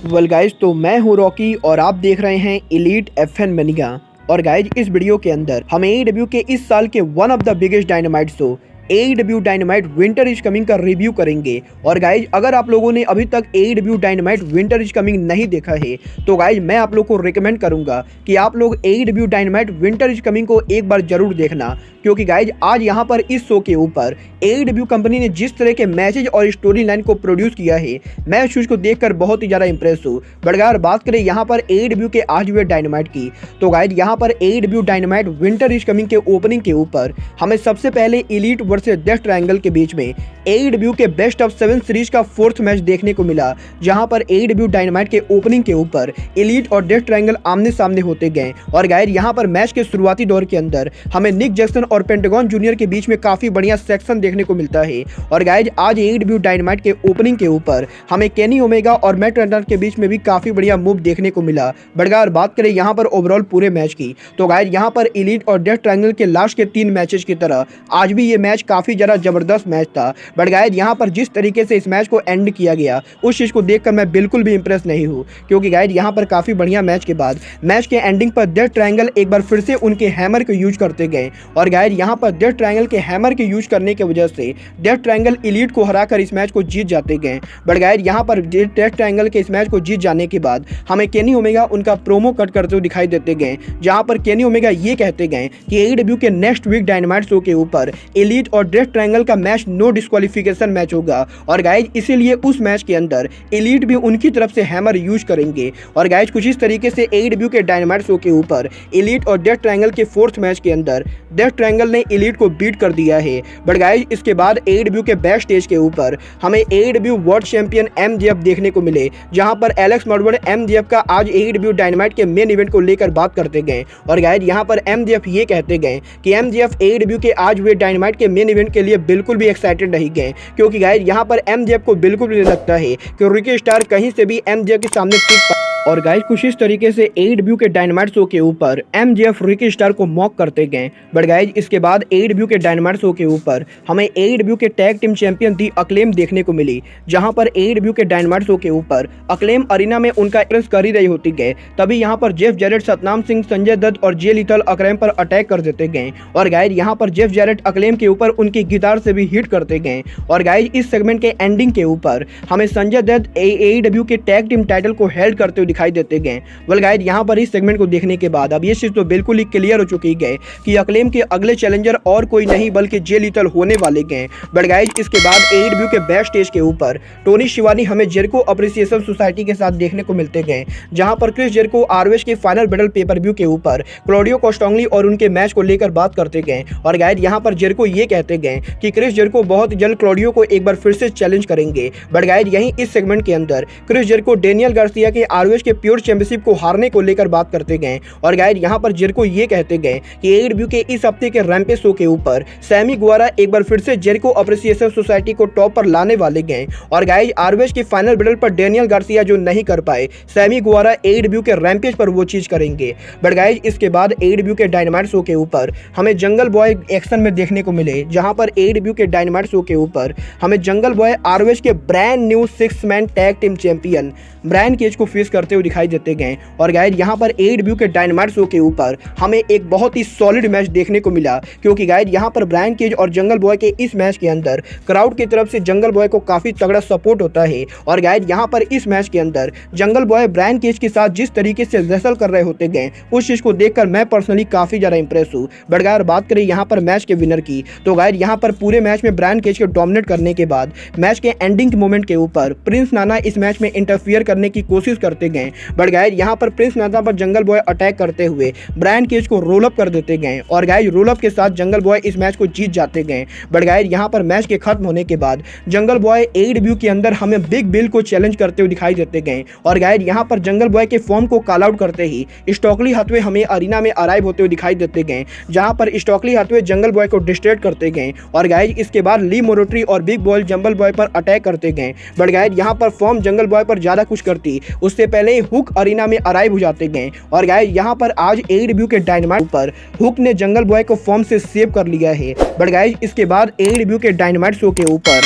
Well guys, तो मैं हूँ रॉकी और आप देख रहे हैं एलीट एफएन मनिया। और गाइज, इस वीडियो के अंदर हम AEW के इस साल के one of the biggest dynamite show AEW dynamite winter is coming का रिव्यू करेंगे। और गाइज, अगर आप लोगों ने अभी तक AEW dynamite winter is coming नहीं देखा है तो गाइज मैं आप लोग को रिकमेंड करूंगा कि आप लोग AEW dynamite winter is coming को एक बार जरूर देखना, क्योंकि गाइज आज यहाँ पर इस शो के ऊपर AEW कंपनी ने जिस तरह के मैसेज और स्टोरी लाइन को प्रोड्यूस किया है, मैं उस चीज को देखकर बहुत ही ज्यादा इंप्रेस हूँ। बट अगर बात करें यहाँ पर AEW के आज हुए डायनामाइट की, तो गाइज यहाँ पर AEW dynamite winter is coming के ओपनिंग के ऊपर हमें सबसे पहले एलीट वर्सेस डेथ ट्रायंगल के बीच में AEW के बेस्ट ऑफ 7 सीरीज का फोर्थ मैच देखने को मिला, जहां पर AEW डायनामाइट के ओपनिंग के ऊपर एलीट और डेथ ट्रायंगल आमने सामने होते गए। और गाइस, यहां पर मैच के शुरुआती दौर के अंदर हमें निक जैक्सन और पेंटागन जूनियर के बीच में काफी बढ़िया सेक्शन देखने को मिलता है। और गाइस, आज AEW डायनामाइट के ओपनिंग के ऊपर हमें केनी ओमेगा और मैट रनर के बीच में भी काफी बढ़िया मूव देखने को मिला। बट अगर बात करें यहाँ पर ओवरऑल पूरे मैच की, तो गाइस यहाँ पर एलीट और डेथ ट्रायंगल के लास्ट के 3 मैचेस की तरह आज भी ये मैच काफी ज्यादा जबरदस्त मैच था। बट गाइस, यहाँ पर जिस तरीके से इस मैच को एंड किया गया, उस चीज को देखकर मैं बिल्कुल भी इंप्रेस नहीं हूँ, क्योंकि गाइस यहाँ पर काफी बढ़िया मैच के बाद मैच के एंडिंग पर डेथ ट्रायंगल एक बार फिर से उनके हैमर को यूज करते गए। और गाइस, यहाँ पर डेथ ट्रायंगल के हैमर के यूज करने की वजह से डेथ ट्रायंगल एलीट को हराकर इस मैच को जीत जाते गए। बट गाइस, यहाँ पर डेथ ट्रायंगल के इस मैच को जीत जाने के बाद हमें केनी ओमेगा उनका प्रोमो कट करते हुए दिखाई देते गए, जहां पर केनी ओमेगा ये कहते गए कि AEW के नेक्स्ट वीक डायनामाइट शो के ऊपर एलीट और डेथ ट्रायंगल का मैच नो डिस्क्वालिफिकेशन मैच होगा। और गाइज, इसीलिए उस मैच के अंदर एलीट भी उनकी तरफ से हैमर यूज करेंगे। और गाइज, कुछ इस तरीके से AEW के डायनामाइट शो के ऊपर एलीट और डेथ ट्रायंगल के फोर्थ मैच के अंदर डेथ ट्रायंगल ने एलीट को बीट कर दिया है। बट गाइज, इसके बाद AEW के बैक स्टेज के ऊपर हमें AEW वर्ल्ड चैंपियन MJF देखने को मिले, जहां पर एलेक्स मर्डवन MJF का आज AEW डायनामाइट के मेन इवेंट को लेकर बात करते गए। और गाइज, यहाँ पर MJF ये कहते गए कि MJF AEW के आज हुए डायनामाइट के मेन इवेंट के लिए बिल्कुल भी एक्साइटेड नहीं गए, क्योंकि गाइज यहाँ पर MJF को बिल्कुल भी नहीं लगता है कि रिकी स्टार कहीं से भी MJF के सामने टिक। और गाइज, कुछ इस तरीके से AEW के डायनामाइट शो के ऊपर MJF रिकी स्टार को मॉक करते गए। बट गाइज, इसके बाद AEW के डायनामाइट शो के ऊपर हमें AEW के टैग टीम चैंपियन दी अक्लेम देखने को मिली, जहां पर AEW के डायनामाइट शो के ऊपर अक्लेम अरीना में उनका एक्सप्रेस कर ही रही होती गए, तभी यहाँ पर जेफ जैरेट, सतनाम सिंह, संजय दत्त और जे लीथल अक्लेम पर अटैक कर देते गए। और गाइज, यहाँ पर जेफ जैरेट अक्लेम के ऊपर उनकी गिटार से भी हिट करते गए। और गाइज, इस सेगमेंट के एंडिंग के ऊपर हमें संजय दत्त AEW के टैग टीम टाइटल को हेल्ड करते हुए दिखाई देते गए। वेल गाइस, यहाँ पर इस सेगमेंट को देखने के बाद अब ये चीज तो बिल्कुल ही क्लियर हो चुकी है कि अक्लेम के अगले चैलेंजर और कोई नहीं बल्कि जे लीथल होने वाले गए। बट गाइस, इसके बाद AEW के बैक स्टेज के ऊपर टोनी शिवानी हमें जेरिको अप्रिसिएशन सोसाइटी के साथ देखने को मिलते गए, जहां पर क्रिस जेरिको ROH के फाइनल बैटल पेपर व्यू के ऊपर क्लॉडियो कोस्टांगली और उनके मैच को लेकर बात करते गए। और गाइस, यहाँ पर जेरिको ये कहते गए कि क्रिस जेरिको बहुत जल्द क्लॉडियो को एक बार फिर से चैलेंज करेंगे। बट गाइस, यहीं इस सेगमेंट के अंदर क्रिस जेरिको डेनियल गार्सिया के ROH के प्योर चैंपियनशिप को हारने को लेकर बात करते गए। और गाइस, यहाँ पर जेरिको ये कहते गए कि AEW के इस हफ्ते के रैम्पेज शो के ऊपर सैमी गुवारा एक बार फिर से जेरिको अप्रिसिएशन सोसाइटी को टॉप पर लाने वाले गए। और गाइस, ROH की फाइनल बैटल पर डेनियल गार्सिया जो नहीं कर पाए, सैमी गुवारा AEW के रैम्पेज पर वो चीज करेंगे। बट गाइस, इसके बाद AEW के डायनामाइट शो के ऊपर हमें जंगल बॉय एक्शन में देखने को मिले, जहां पर AEW के डायनामाइट शो के ऊपर हमें जंगल बॉय ROH के brand new 6 man tag team champion Brian Cage को फेस करते हुए दिखाई देते गए। और गाइस, यहाँ पर AEW के डायनामाइट शो के ऊपर हमें एक बहुत ही सॉलिड मैच देखने को मिला, क्योंकि गाइस यहाँ पर ब्रायन केज और जंगल बॉय के इस मैच के अंदर क्राउड की तरफ से जंगल बॉय को काफी तगड़ा सपोर्ट होता है। और गाइस, यहाँ पर इस मैच के अंदर जंगल बॉय ब्रायन केज के साथ जिस तरीके से रेसल कर रहे होते गए, उस चीज को देखकर मैं पर्सनली काफी ज्यादा इंप्रेस हूँ। बट अगर बात करें यहाँ पर मैच के विनर की, तो गाइस यहाँ पर पूरे मैच में ब्रायन केज को डोमिनेट करने के बाद मैच के एंडिंग मोमेंट के ऊपर प्रिंस नाना इस मैच में इंटरफियर करने की कोशिश करते गए। बट गाइस, यहाँ पर प्रिंस नाना पर जंगल बॉय अटैक करते हुए ब्रायन केज को रोल अप कर देते गए। और गाइस, रोल अप के साथ जंगल बॉय इस मैच को जीत जाते गए। बट गाइस, यहाँ पर मैच के खत्म होने के बाद जंगल बॉय AEW के अंदर हमें बिग बिल को चैलेंज करते हुए दिखाई देते गए। और गाइस, यहाँ पर जंगल बॉय के फॉर्म को कॉल आउट करते ही स्टॉकली हथवे हमें अरीना में अराइव होते हुए दिखाई देते गए, जहां पर स्टॉकली हथवे जंगल बॉय को डिस्ट्रैक्ट करते गए। और गाइस, इसके बाद ली मोरोट्री और बिग बॉल जंगल बॉय पर अटैक करते गए। बट गाइस, यहाँ पर फॉर्म जंगल बॉय पर ज्यादा कुछ करती उससे पहले ही हुक अरीना में अराइव हो जाते गए। और गाइस, यहाँ पर आज AEW के डायनामाइट पर हुक ने जंगल बॉय को फॉर्म से सेव कर लिया है। बट गाइस, इसके बाद AEW के डायनामाइट शो के ऊपर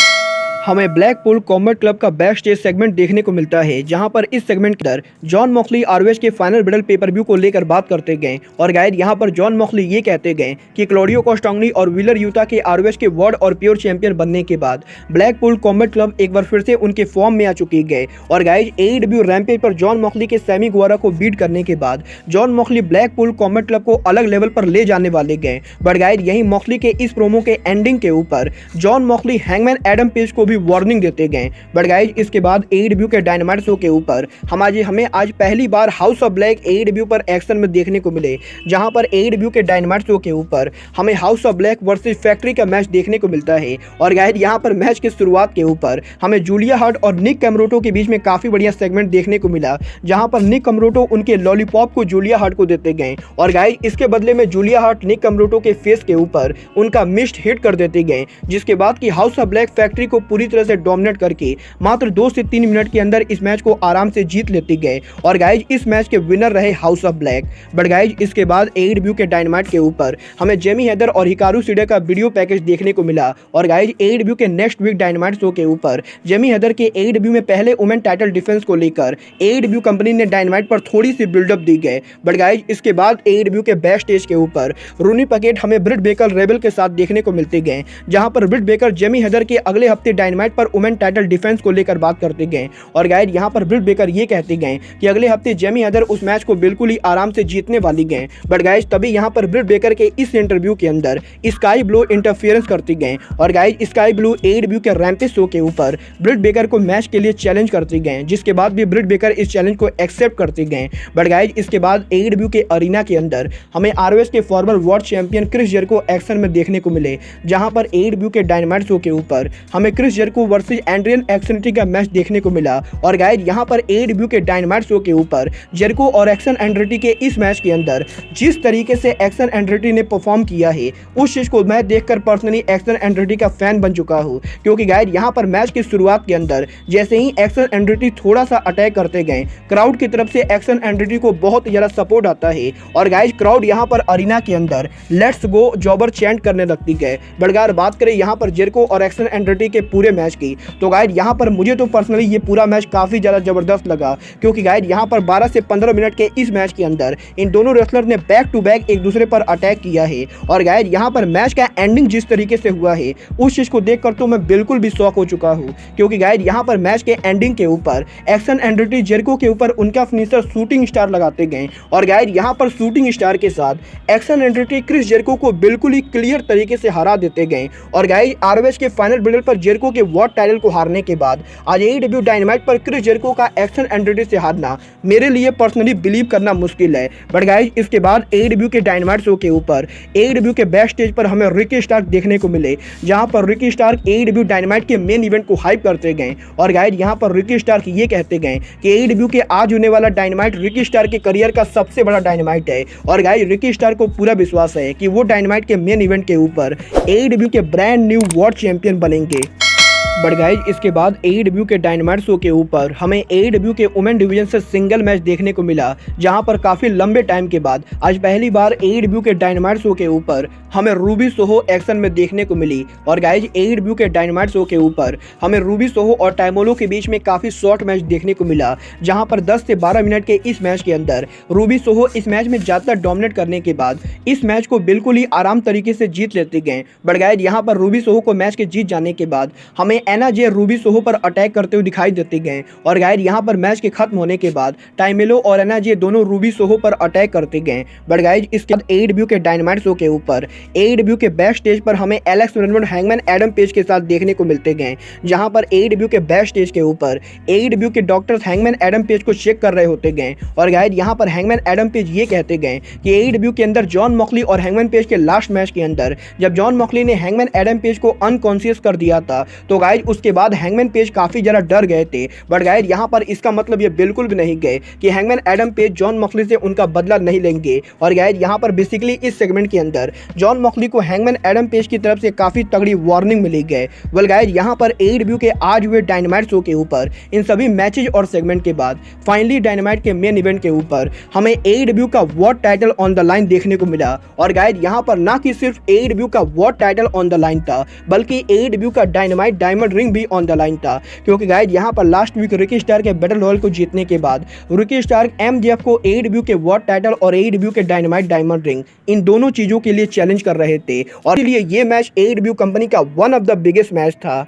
हमें ब्लैकपूल कॉम्बैट क्लब का बैक स्टेज सेगमेंट देखने को मिलता है, जहां पर इस सेगमेंट के अंदर जॉन मॉक्सली आरओएच के फाइनल बैटल पेपर व्यू को लेकर बात करते गए। और गाइस यहां पर जॉन मॉक्सली ये कहते गए कि क्लॉडियो कॉस्टाग्नी और व्हीलर यूता के आरओएच के वर्ल्ड और प्योर चैंपियन बनने के बाद ब्लैकपूल कॉम्बैट क्लब एक बार फिर से उनके फॉर्म में आ चुकी गए। और गाइस एईडब्ल्यू रैम्पेज पर जॉन मॉक्सली के सैमी गुवारा को बीट करने के बाद John Moxley Blackpool combat club को अलग लेवल पर ले जाने वाले गए। बट गाइस यही मॉक्सली के इस प्रोमो के एंडिंग के ऊपर John Moxley hangman Adam page को भी वार्निंग देते गए। बट गाइज इसके बाद एईडब्ल्यू के डायनामाइट शो के ऊपर हमें आज पहली बार हाउस ऑफ ब्लैक एईडब्ल्यू पर एक्शन में देखने को मिले, जहां पर एईडब्ल्यू के डायनामाइट शो के ऊपर हमें house of black versus factory का मैच देखने को मिलता है। और गाइज यहां पर मैच की शुरुआत के ऊपर हमें जूलिया हार्ट और निक कैमरोटो के बीच में काफी बढ़िया सेगमेंट देखने को मिला, जहां पर निक कैमरोटो उनके लॉलीपॉप को जूलिया हार्ट को देते गए। और गाइज इसके बदले में जूलिया हार्ट निक कैमरोटो के फेस के ऊपर उनका मिस्ट हिट कर देते गए, जिसके बाद की हाउस ऑफ ब्लैक फैक्ट्री को पूरी तरह से डोमिनेट करके मात्र 2 से 3 मिनट के अंदर इस मैच को आराम से जीत लेते गए। और गाइज इस मैच के विनर रहे house of black. But guys इसके बाद एईडब्ल्यू के डायनामाइट के ऊपर हमें जेमी हेदर और हिकारू शिडा का वीडियो पैकेज देखने को मिला। और गाइज एईडब्ल्यू के नेक्स्ट वीक डायनामाइट शो के ऊपर जेमी हेदर के एईडब्ल्यू में पहले वुमेन टाइटल डिफेंस को लेकर एईडब्ल्यू कंपनी ने डायनामाइट पर थोड़ी सी बिल्डअप दी गए। बट गाइज इसके बाद एईडब्ल्यू के बैक स्टेज के ऊपर रूनी पैकेट हमें ब्रिट बेकर रेबल के साथ देखने को मिलते गए, जहां पर ब्रिट बेकर जेमी हेदर के अगले हफ्ते डायनामाइट पर वुमेन टाइटल डिफेंस को लेकर बात करते गए। और गाइड यहां पर ब्रिट बेकर ये कहते गए कि अगले हफ्ते जेमी हेदर उस मैच को बिल्कुल ही आराम से जीतने वाली गए। बट गाइज तभी यहां पर ब्रिट बेकर के इस इंटरव्यू के अंदर स्काई ब्लू इंटरफेरेंस करती गए। और गाइज स्काई ब्लू एईडब्ल्यू के रैम्पेज शो के ऊपर ब्रिट बेकर को मैच के लिए चैलेंज करती गए, जिसके बाद भी ब्रिट बेकर इस चैलेंज को एक्सेप्ट करते गए। बट गाइज इसके बाद एईडब्ल्यू के अरीना के अंदर हमें आरओएच के former world champion Chris Jericho action में देखने को मिले, जहां पर एईडब्ल्यू के डायनामाइट शो के ऊपर हमें क्रिस जेरिको वर्सेस एंड्रियन एक्सनिटी का मैच देखने को मिला। और गाइज यहां पर एईडब्ल्यू के डायनामाइट शो के ऊपर जेरिको और एक्शन एंड्रिटी के इस मैच के अंदर जिस तरीके से एक्शन एंड्रिटी ने परफॉर्म किया है, उस चीज को मैं देखकर पर्सनली एक्शन एंड्रिटी का फैन बन चुका हूं। क्योंकि गाइज यहां पर मैच की शुरुआत के अंदर जैसे ही एक्शन एंड्रिटी थोड़ा सा अटैक करते गए, क्राउड की तरफ से एक्शन एंड्रिटी को बहुत ज्यादा सपोर्ट आता है। और गाइज क्राउड यहां पर अरीना के अंदर लेट्स गो जॉबर चैंट करने लगती है। बट गाइज बात करें यहां पर जेरिको और एक्शन एंड्रिटी के पूरे मैच की, तो गाइज यहां पर मुझे तो पर्सनली ये पूरा मैच काफी ज्यादा जबरदस्त लगा। क्योंकि गाइज यहां पर 12 से 15 मिनट के इस मैच के अंदर इन दोनों रेसलर ने बैक टू बैक एक दूसरे पर अटैक किया है। और गाइज यहां पर मैच का एंडिंग जिस तरीके से हुआ है, उस चीज को देखकर तो मैं बिल्कुल भी शॉक हो चुका हूं। क्योंकि गाइज यहां पर मैच के एंडिंग के ऊपर एक्शन एंड्रिटी जेरिको के ऊपर उनका फिनिशर शूटिंग स्टार लगाते गए। और गाइज यहां पर शूटिंग स्टार के साथ एक्शन एंड्रिटी क्रिस जेरिको को बिल्कुल ही क्लियर तरीके से हरा देते गए। और गाइज आरओएच के फाइनल बैटल पर जेरिको के वर्ल्ड टाइटल को हारने के बाद आज एईडब्ल्यू डायनामाइट पर क्रिस जेरिको का एक्शन एंड्रिटी से हारना मेरे लिए पर्सनली बिलीव करना मुश्किल है। बट गाइज इसके बाद एईडब्ल्यू के डायनामाइट शो के ऊपर एईडब्ल्यू के बैक स्टेज पर हमें रिकी स्टार्क देखने को मिले, जहां पर रिकी स्टार्क एईडब्ल्यू डायनामाइट के मेन इवेंट को हाइप करते गए। और गाइज यहां पर रिकी स्टार्क ये कहते गए कि एईडब्ल्यू के आज होने वाला डायनामाइट रिकी स्टार्क के करियर का सबसे बड़ा डायनामाइट है। और गाइज रिकी स्टार्क को पूरा विश्वास है कि वो डायनामाइट के मेन इवेंट के ऊपर एईडब्ल्यू के ब्रांड न्यू वर्ल्ड चैंपियन बनेंगे। बट गाइज इसके बाद एईडब्ल्यू के डायनामाइट शो के ऊपर हमें एईडब्ल्यू के वुमेन डिवीजन से सिंगल मैच देखने को मिला, जहां पर काफी लंबे टाइम के बाद आज पहली बार एईडब्ल्यू के डायनामाइट शो के ऊपर हमें रूबी सोहो एक्शन में देखने को मिली। और गाइज एईडब्ल्यू के डायनामाइट शो के ऊपर हमें रूबी सोहो और टाइमोलो के बीच में काफी शॉर्ट मैच देखने को मिला, जहां पर 10 से 12 मिनट के इस मैच के अंदर रूबी सोहो इस मैच में ज्यादातर डोमिनेट करने के बाद इस मैच को बिल्कुल ही आराम तरीके से जीत लेते गए। बट गाइज यहां पर रूबी सोहो को मैच के जीत जाने के बाद हमें एना जे रूबी सोहो पर अटैक करते हुए दिखाई देते गए। और गाइज यहां पर मैच के खत्म होने के बाद टाइमेलो और एना जे दोनों रूबी सोहो पर अटैक करते गए। बट गाइज इसके बाद एईडब्ल्यू के डायनामाइट शो के ऊपर एईडब्ल्यू के बैक स्टेज पर हमें Alex Redmond hangman Adam page के साथ देखने को मिलते गए, जहां पर एईडब्ल्यू के बैक स्टेज के ऊपर एईडब्ल्यू के डॉक्टर्स हैंगमैन एडम पेज को चेक कर रहे होते गए। और गाइज यहां पर हैंगमैन एडम पेज ये कहते गए कि एईडब्ल्यू के अंदर जॉन मॉक्सली और हैंगमैन पेज के लास्ट मैच के अंदर जब जॉन मॉक्सली ने हैंगमैन एडम पेज को अनकॉन्शियस कर दिया था, तो गाइज उसके बाद हैंगमैन पेज काफी ज्यादा डर गए थे। बट गाइज यहां पर इसका मतलब ये बिल्कुल भी नहीं गए कि hangman Adam page John Moxley से उनका बदला नहीं लेंगे। और गाइज यहां पर बेसिकली इस सेगमेंट के अंदर जॉन मॉक्सली को हैंगमैन एडम पेज की तरफ से काफी तगड़ी वार्निंग मिली गई। वेल गाइज यहां पर एईडब्ल्यू के आज हुए डायनामाइट शो के ऊपर इन सभी मैचेज और सेगमेंट के बाद फाइनली डायनामाइट के मेन इवेंट के ऊपर हमें एईडब्ल्यू का world title on the line देखने को मिला। और गाइज यहां पर ना कि सिर्फ एईडब्ल्यू का world title on the line था, बल्कि एईडब्ल्यू का डायनामाइट डायमंड डायमंड रिंग भी ऑन द लाइन था, क्योंकि गाइज यहाँ पर लास्ट वीक रिकी स्टार्क के बैटल रॉयल को जीतने के बाद रिकी स्टार्क एमजेएफ को AEW के वर्ल्ड टाइटल और AEW के डायनामाइट डायमंड रिंग इन दोनों चीजों के लिए चैलेंज कर रहे थे, और इसलिए ये मैच AEW कंपनी का one of the biggest match था।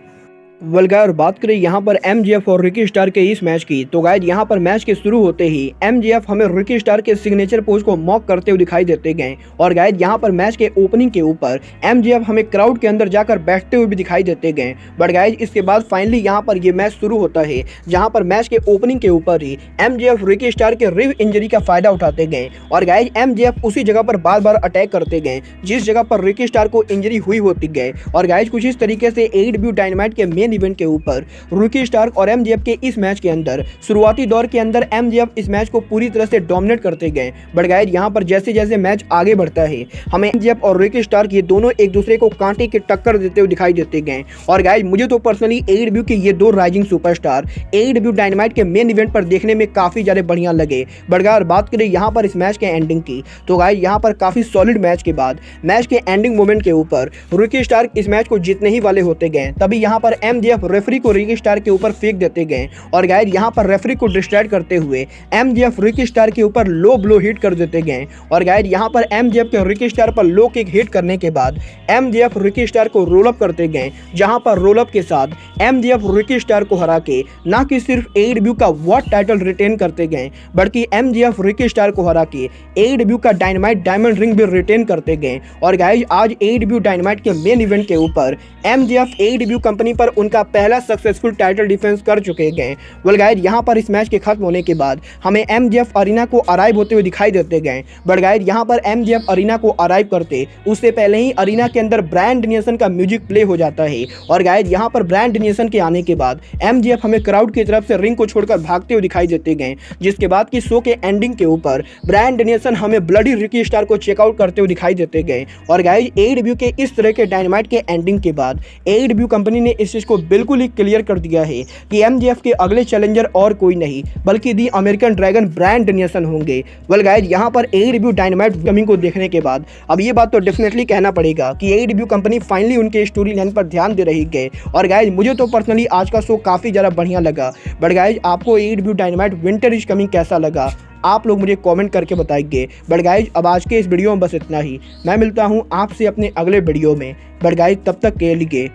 और बात करें यहाँ पर एमजेएफ और रिकी स्टार्क के इस मैच की, तो गाइज यहाँ पर मैच के शुरू होते ही एमजेएफ हमें रिकी स्टार्क के सिग्नेचर पोज को मॉक करते हुए दिखाई देते गए, और गाइज यहाँ पर मैच के ओपनिंग के ऊपर एमजेएफ हमें क्राउड के अंदर जाकर बैठते हुए भी दिखाई देते गए। बट गाइज इसके बाद फाइनली यहाँ पर ये मैच शुरू होता है, जहाँ पर मैच के ओपनिंग के ऊपर ही एमजेएफ रिकी स्टार्क के रिव इंजरी का फायदा उठाते गए, और गाइज एमजेएफ उसी जगह पर बार बार अटैक करते गए जिस जगह पर रिकी स्टार्क को इंजरी हुई होती गए। और गाइज कुछ इस तरीके से AEW डायनामाइट के मेन इवेंट के ऊपर रिकी स्टार्क और एमजेएफ के इस मैच के अंदर शुरुआती दौर के अंदर एमजेएफ इस मैच को पूरी तरह से डोमिनेट करते गए। बट गाइज यहाँ पर जैसे जैसे मैच आगे बढ़ता है, हमें एमजेएफ और रिकी स्टार्क ये दोनों एक दूसरे को कांटे की टक्कर देते हुए दिखाई देते गए। और गाइज मुझे तो पर्सनली AEW के ये दो राइजिंग सुपरस्टार AEW डायनामाइट के मेन इवेंट पर देखने में काफी ज्यादा बढ़िया लगे। बट गाइज बात करें यहाँ पर इस मैच के एंडिंग की, तो गाइज यहाँ पर काफी सॉलिड मैच के बाद मैच के एंडिंग मोमेंट के ऊपर रिकी स्टार्क इस मैच को जीतने ही वाले होते गए, तभी यहाँ पर एमजेएफ रेफरी को रिकी स्टार्क के ऊपर फेंक देते गए, और गाइज यहाँ पर रेफरी को डिस्ट्रैक्ट करते हुए एमजेएफ रिकी स्टार्क के ऊपर लो ब्लो हिट कर देते गए। और गाइज यहाँ पर एमजेएफ के रिकी स्टार्क पर लो किक हिट करने के बाद एमजेएफ रिकी स्टार्क को रोल अप करते गए, जहां पर रोल अप के साथ एमजेएफ रिकी स्टार्क को हरा के ना कि सिर्फ AEW का वर्ल्ड टाइटल रिटेन करते गए, बल्कि एमजेएफ रिकी स्टार्क को हरा के AEW का डायनामाइट डायमंड रिंग भी रिटेन करते गए। और गाइज आज AEW डायनामाइट के मेन इवेंट के ऊपर एमजेएफ AEW कंपनी पर उनका पहला सक्सेसफुल टाइटल डिफेंस कर चुके गए। वेल गाइज यहाँ पर इस मैच के खत्म होने के बाद हमें एमजेएफ अरीना को अराइव होते हुए दिखाई देते गए। बट गाइज यहाँ पर एमजेएफ अरीना को अराइव करते उससे पहले ही अरीना के अंदर ब्रांड नेशन का म्यूजिक प्ले हो जाता है, और गाइज यहाँ पर ब्रांड नेशन के आने के बाद एमजेएफ हमें क्राउड की तरफ से रिंग को छोड़कर भागते हुए दिखाई देते गए, जिसके बाद की शो के एंडिंग के ऊपर ब्रांड नेशन हमें ब्लडी रिकी स्टार को चेकआउट करते हुए दिखाई देते गए। और गाइज AEW के इस तरह के डायनामाइट के एंडिंग के बाद AEW कंपनी ने इस चीज को बिल्कुल ही क्लियर कर दिया है कि एमजेएफ के अगले चैलेंजर और कोई नहीं बल्कि दी अमेरिकन ड्रैगन ब्रांड नेशन होंगे। वेल गाइज यहाँ पर AEW डायनामाइट कमिंग को देखने के बाद अब ये बात तो डेफिनेटली कहना पड़ेगा कि AEW कंपनी फाइनली उनके स्टोरी लाइन पर ध्यान दे रही है। और गाइज मुझे तो पर्सनली आज का शो काफी ज्यादा बढ़िया लगा। बट गाइज आपको AEW dynamite winter is coming कैसा लगा, आप लोग मुझे कमेंट करके बताइए। बट गाइज अब आज के इस वीडियो में बस इतना ही, मैं मिलता हूँ आपसे अपने अगले वीडियो में। बट गाइज तब तक के लिए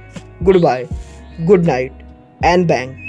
goodbye, good night and bang.